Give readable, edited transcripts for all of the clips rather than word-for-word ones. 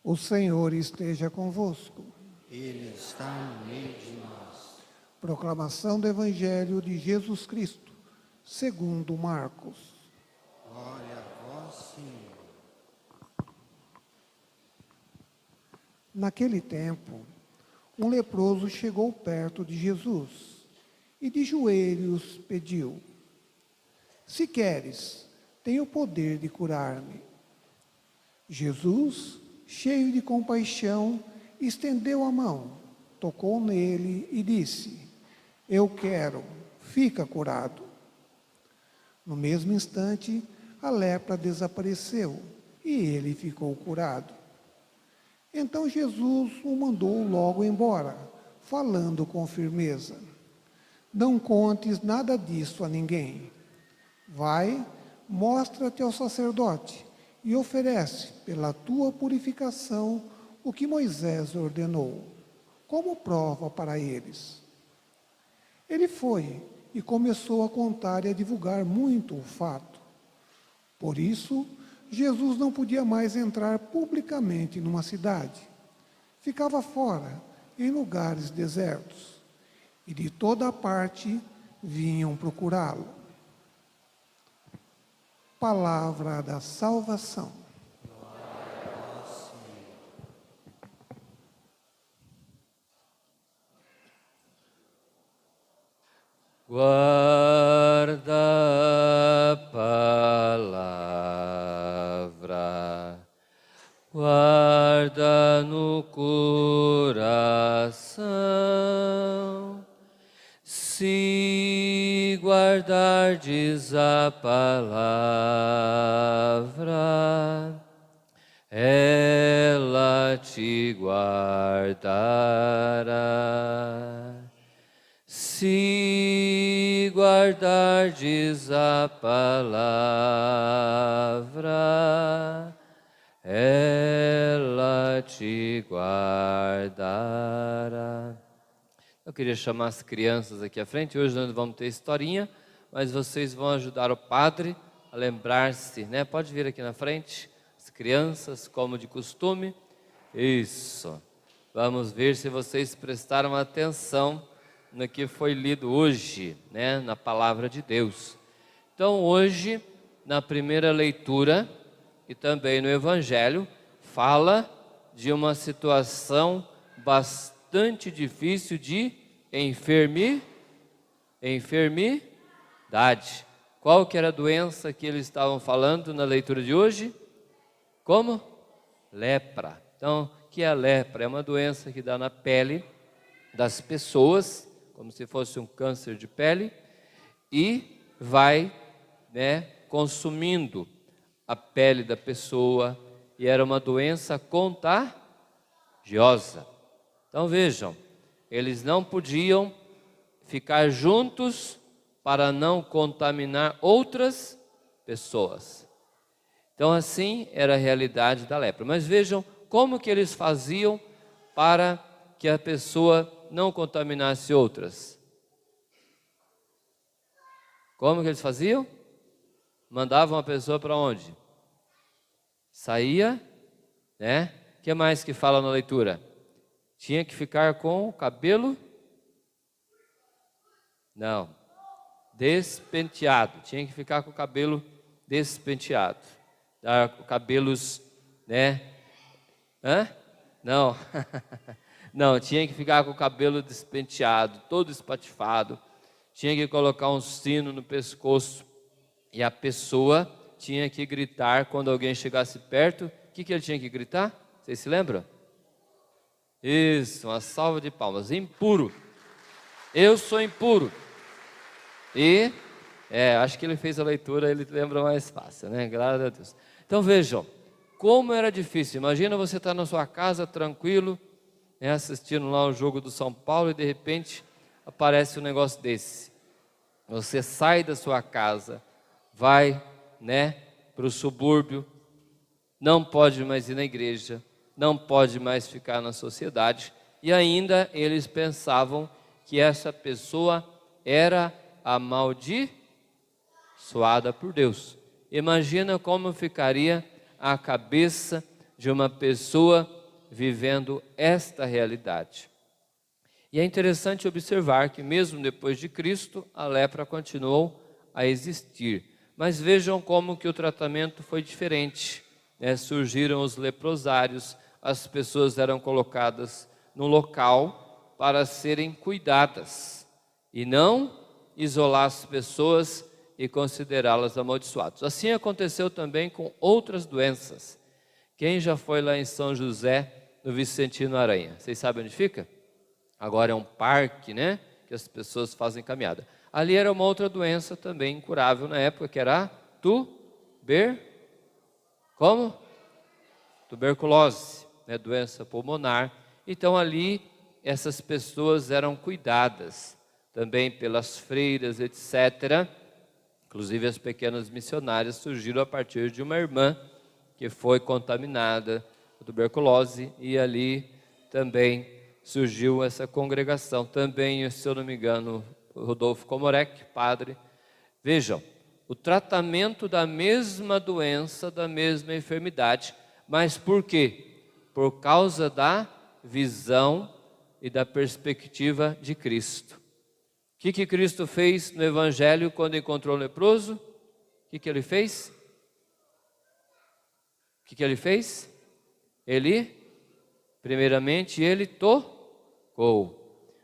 O Senhor esteja convosco. Ele está no meio de nós. Proclamação do Evangelho de Jesus Cristo, segundo Marcos. Glória a vós, Senhor. Naquele tempo, um leproso chegou perto de Jesus e de joelhos pediu: Se queres, tem o poder de curar-me. Jesus, cheio de compaixão, estendeu a mão, tocou nele e disse: Eu quero, fica curado. No mesmo instante, a lepra desapareceu e ele ficou curado. Então Jesus o mandou logo embora, falando com firmeza: Não contes nada disso a ninguém. Vai, mostra-te ao sacerdote e oferece, pela tua purificação, o que Moisés ordenou, como prova para eles. Ele foi e começou a contar e a divulgar muito o fato. Por isso, Jesus não podia mais entrar publicamente numa cidade. Ficava fora, em lugares desertos, e de toda parte vinham procurá-lo. Palavra da salvação. Guarda a palavra, guarda no coração. Se guardardes a palavra, ela te guardará. Se guardardes a palavra, ela te guardará. Eu queria chamar as crianças aqui à frente. Hoje nós vamos ter historinha, mas vocês vão ajudar o padre a lembrar-se, né? Pode vir aqui na frente, as crianças, como de costume. Isso. Vamos ver se vocês prestaram atenção no que foi lido hoje, né? Na palavra de Deus. Então hoje, na primeira leitura e também no Evangelho, fala de uma situação bastante difícil de enfermidade. Qual que era a doença que eles estavam falando na leitura de hoje? Como? Lepra. Então, o que é a lepra? É uma doença que dá na pele das pessoas, como se fosse um câncer de pele, e vai, né, consumindo a pele da pessoa, e era uma doença contagiosa. Então vejam, eles não podiam ficar juntos para não contaminar outras pessoas. Então assim era a realidade da lepra. Mas vejam como que eles faziam para que a pessoa não contaminasse outras. Como que eles faziam? Mandavam a pessoa para onde? Saía, né? O que mais que fala na leitura? Tinha que ficar com o cabelo? Não. Despenteado. Tinha que ficar com o cabelo despenteado. Dar cabelos, né? Hã? Não. Não, tinha que ficar com o cabelo despenteado, todo espatifado. Tinha que colocar um sino no pescoço. E a pessoa tinha que gritar quando alguém chegasse perto. O que ele tinha que gritar? Vocês se lembram? Isso, uma salva de palmas. Impuro. Eu sou impuro. E, acho que ele fez a leitura, ele lembra mais fácil, né? Graças a Deus. Então vejam, como era difícil. Imagina você estar na sua casa, tranquilo, né, assistindo lá o jogo do São Paulo e de repente aparece um negócio desse. Você sai da sua casa, vai, né, para o subúrbio, não pode mais ir na igreja, não pode mais ficar na sociedade, e ainda eles pensavam que essa pessoa era amaldiçoada por Deus. Imagina como ficaria a cabeça de uma pessoa vivendo esta realidade. E é interessante observar que mesmo depois de Cristo, a lepra continuou a existir. Mas vejam como que o tratamento foi diferente, né? Surgiram os leprosários, as pessoas eram colocadas no local para serem cuidadas e não isolar as pessoas e considerá-las amaldiçoadas. Assim aconteceu também com outras doenças. Quem já foi lá em São José, no Vicentino Aranha? Vocês sabem onde fica? Agora é um parque, né? Que as pessoas fazem caminhada. Ali era uma outra doença também incurável na época, que era a tuberculose, né? Doença pulmonar. Então ali essas pessoas eram cuidadas também pelas freiras, etc. Inclusive as pequenas missionárias surgiram a partir de uma irmã que foi contaminada com tuberculose, e ali também surgiu essa congregação. Também, se eu não me engano, Rodolfo Komorek, padre. Vejam, o tratamento da mesma doença, da mesma enfermidade, mas por quê? Por causa da visão e da perspectiva de Cristo. O que Cristo fez no Evangelho quando encontrou o leproso? O que ele fez? O que ele fez? Primeiramente, ele tocou.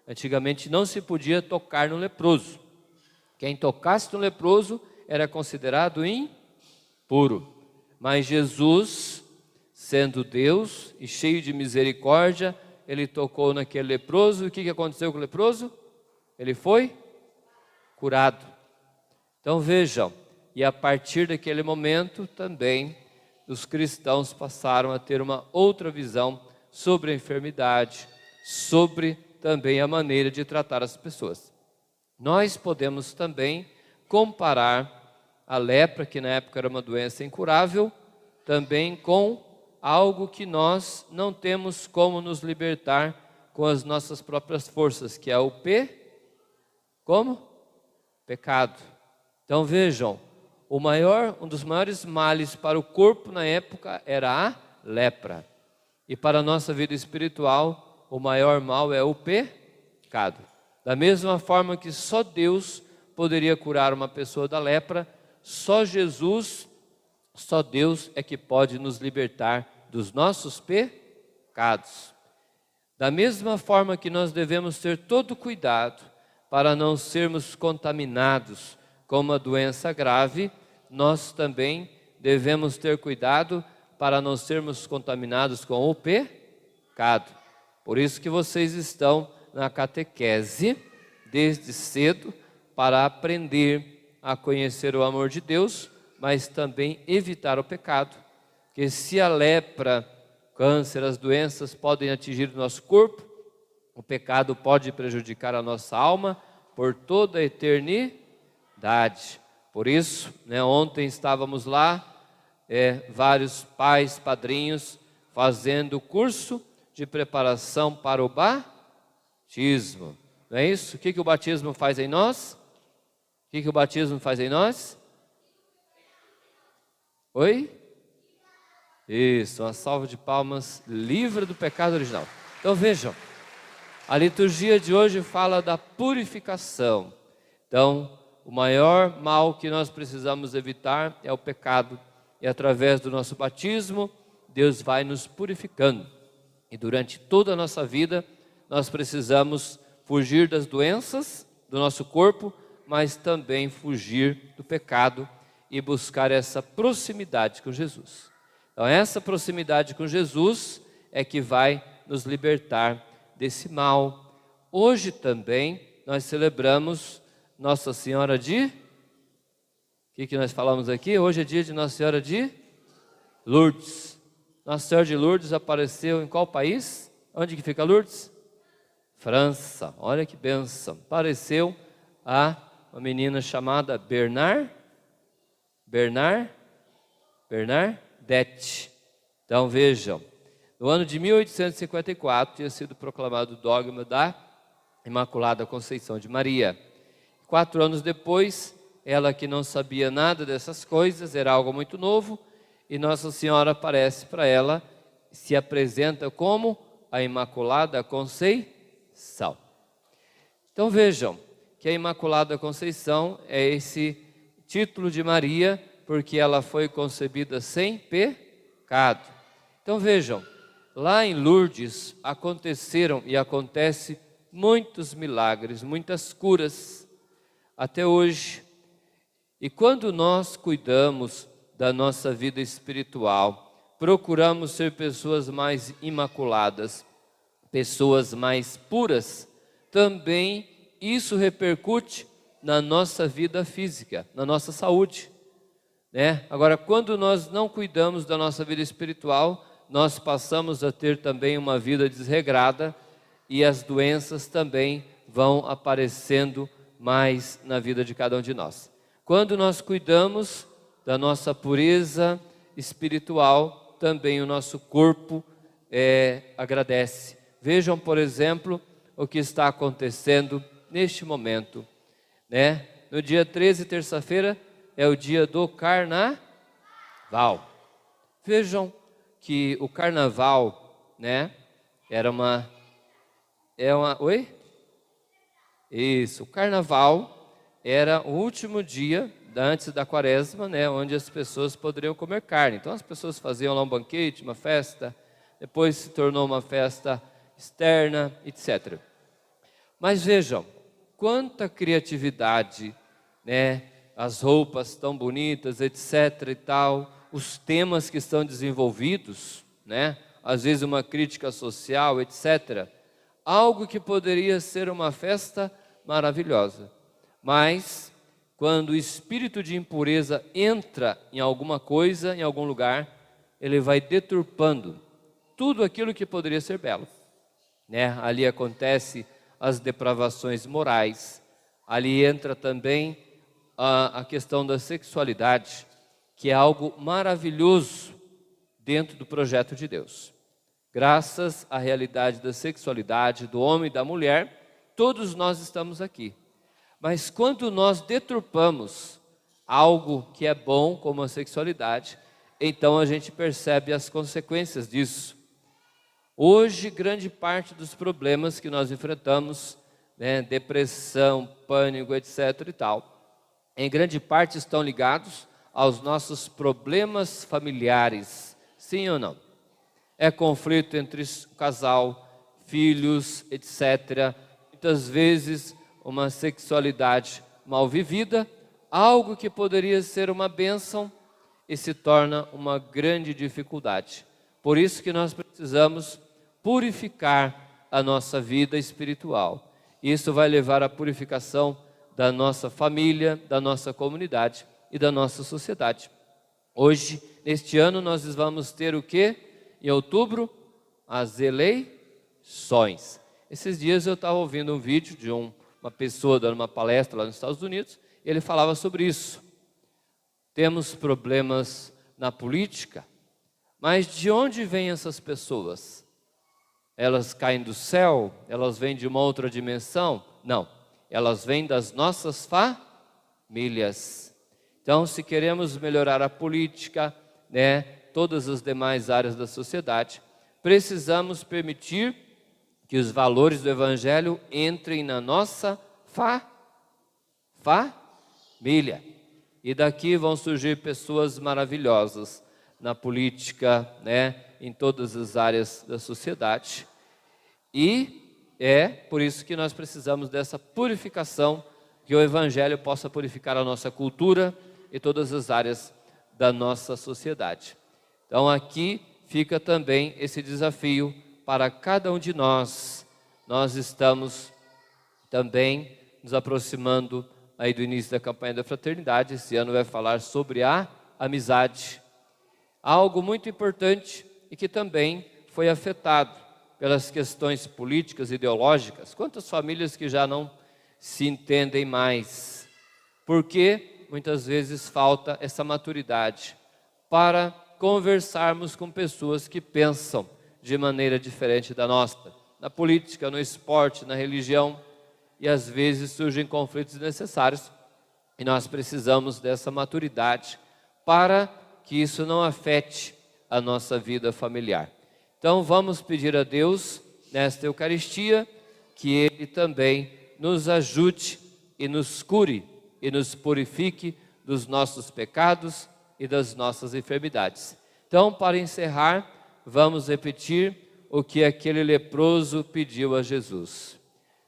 Antigamente não se podia tocar no leproso. Quem tocasse no leproso era considerado impuro. Mas Jesus, sendo Deus e cheio de misericórdia, ele tocou naquele leproso. E o que aconteceu com o leproso? Ele foi curado. Então vejam, e a partir daquele momento também os cristãos passaram a ter uma outra visão sobre a enfermidade, sobre também a maneira de tratar as pessoas. Nós podemos também comparar a lepra, que na época era uma doença incurável, também com algo que nós não temos como nos libertar com as nossas próprias forças, que é o pecado. Então vejam, um dos maiores males para o corpo na época era a lepra. E para a nossa vida espiritual, o maior mal é o pecado. Da mesma forma que só Deus poderia curar uma pessoa da lepra, só Jesus, só Deus é que pode nos libertar dos nossos pecados. Da mesma forma que nós devemos ter todo cuidado para não sermos contaminados com uma doença grave, nós também devemos ter cuidado para não sermos contaminados com o pecado. Por isso que vocês estão na catequese desde cedo, para aprender a conhecer o amor de Deus, mas também evitar o pecado. Porque se a lepra, câncer, as doenças podem atingir o nosso corpo, o pecado pode prejudicar a nossa alma por toda a eternidade. Por isso, ontem estávamos lá, vários pais, padrinhos, fazendo o curso de preparação para o batismo. Não é isso? O que o batismo faz em nós? O que o batismo faz em nós? Oi? Isso, uma salva de palmas, livra do pecado original. Então vejam, a liturgia de hoje fala da purificação. Então, o maior mal que nós precisamos evitar é o pecado. E através do nosso batismo, Deus vai nos purificando. E durante toda a nossa vida, nós precisamos fugir das doenças do nosso corpo, mas também fugir do pecado e buscar essa proximidade com Jesus. Então essa proximidade com Jesus é que vai nos libertar desse mal. Hoje também nós celebramos Nossa Senhora de... O que nós falamos aqui? Hoje é dia de Nossa Senhora de Lourdes. Nossa Senhora de Lourdes apareceu em qual país? Onde que fica Lourdes? França. Olha que bênção. Apareceu a uma menina chamada Bernadette. Então vejam, no ano de 1854 tinha sido proclamado o dogma da Imaculada Conceição de Maria. 4 anos depois, ela que não sabia nada dessas coisas, era algo muito novo, e Nossa Senhora aparece para ela se apresenta como a Imaculada Conceição. Então vejam que a Imaculada Conceição é esse título de Maria, porque ela foi concebida sem pecado. Então vejam, lá em Lourdes aconteceram e acontece muitos milagres, muitas curas até hoje. E quando nós cuidamos da nossa vida espiritual, procuramos ser pessoas mais imaculadas, pessoas mais puras, também isso repercute na nossa vida física, na nossa saúde, né? Agora, quando nós não cuidamos da nossa vida espiritual, nós passamos a ter também uma vida desregrada e as doenças também vão aparecendo mais na vida de cada um de nós. Quando nós cuidamos da nossa pureza espiritual, também o nosso corpo agradece. Vejam, por exemplo, o que está acontecendo neste momento, né? No dia 13, terça-feira, é o dia do Carnaval. Vejam que o Carnaval, né, Oi? Isso, o Carnaval era o último dia antes da Quaresma, né, onde as pessoas poderiam comer carne. Então as pessoas faziam lá um banquete, uma festa, depois se tornou uma festa externa, etc. Mas vejam, quanta criatividade, né, as roupas tão bonitas, etc. e tal, os temas que estão desenvolvidos, né, às vezes uma crítica social, etc. Algo que poderia ser uma festa maravilhosa, mas quando o espírito de impureza entra em alguma coisa, em algum lugar, ele vai deturpando tudo aquilo que poderia ser belo, né? Ali acontece as depravações morais, ali entra também a questão da sexualidade, que é algo maravilhoso dentro do projeto de Deus. Graças à realidade da sexualidade, do homem e da mulher, todos nós estamos aqui. Mas quando nós deturpamos algo que é bom, como a sexualidade, então a gente percebe as consequências disso. Hoje, grande parte dos problemas que nós enfrentamos, né, depressão, pânico, etc. e tal, em grande parte estão ligados aos nossos problemas familiares, sim ou não? É conflito entre o casal, filhos, etc. Muitas vezes uma sexualidade mal vivida, algo que poderia ser uma bênção e se torna uma grande dificuldade. Por isso que nós precisamos purificar a nossa vida espiritual. Isso vai levar à purificação da nossa família, da nossa comunidade e da nossa sociedade. Hoje, neste ano, nós vamos ter o quê? Em outubro, as eleições. Esses dias eu estava ouvindo um vídeo de uma pessoa dando uma palestra lá nos Estados Unidos, e ele falava sobre isso. Temos problemas na política, mas de onde vêm essas pessoas? Elas caem do céu? Elas vêm de uma outra dimensão? Não, elas vêm das nossas famílias. Então, se queremos melhorar a política, né, todas as demais áreas da sociedade, precisamos permitir que os valores do Evangelho entrem na nossa família. E daqui vão surgir pessoas maravilhosas na política, né, em todas as áreas da sociedade. E é por isso que nós precisamos dessa purificação, que o Evangelho possa purificar a nossa cultura e todas as áreas da nossa sociedade. Então aqui fica também esse desafio para cada um de nós. Nós estamos também nos aproximando aí do início da campanha da fraternidade. Esse ano vai falar sobre a amizade. Algo muito importante e que também foi afetado pelas questões políticas, ideológicas. Quantas famílias que já não se entendem mais? Porque muitas vezes falta essa maturidade para conversarmos com pessoas que pensam de maneira diferente da nossa, na política, no esporte, na religião, e às vezes surgem conflitos desnecessários, e nós precisamos dessa maturidade para que isso não afete a nossa vida familiar. Então vamos pedir a Deus, nesta Eucaristia, que Ele também nos ajude e nos cure e nos purifique dos nossos pecados e das nossas enfermidades. Então, para encerrar, vamos repetir o que aquele leproso pediu a Jesus.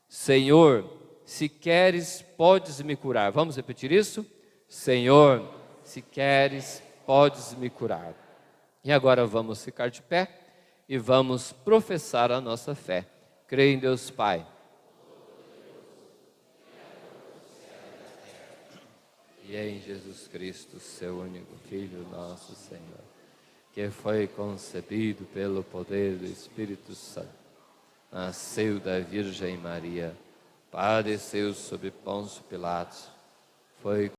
Senhor, se queres, podes me curar. Vamos repetir isso? Senhor, se queres, podes me curar. E agora vamos ficar de pé e vamos professar a nossa fé. Creio em Deus Pai, e em Jesus Cristo, seu único Filho, nosso Senhor, que foi concebido pelo poder do Espírito Santo, nasceu da Virgem Maria, padeceu sob Pôncio Pilatos, foi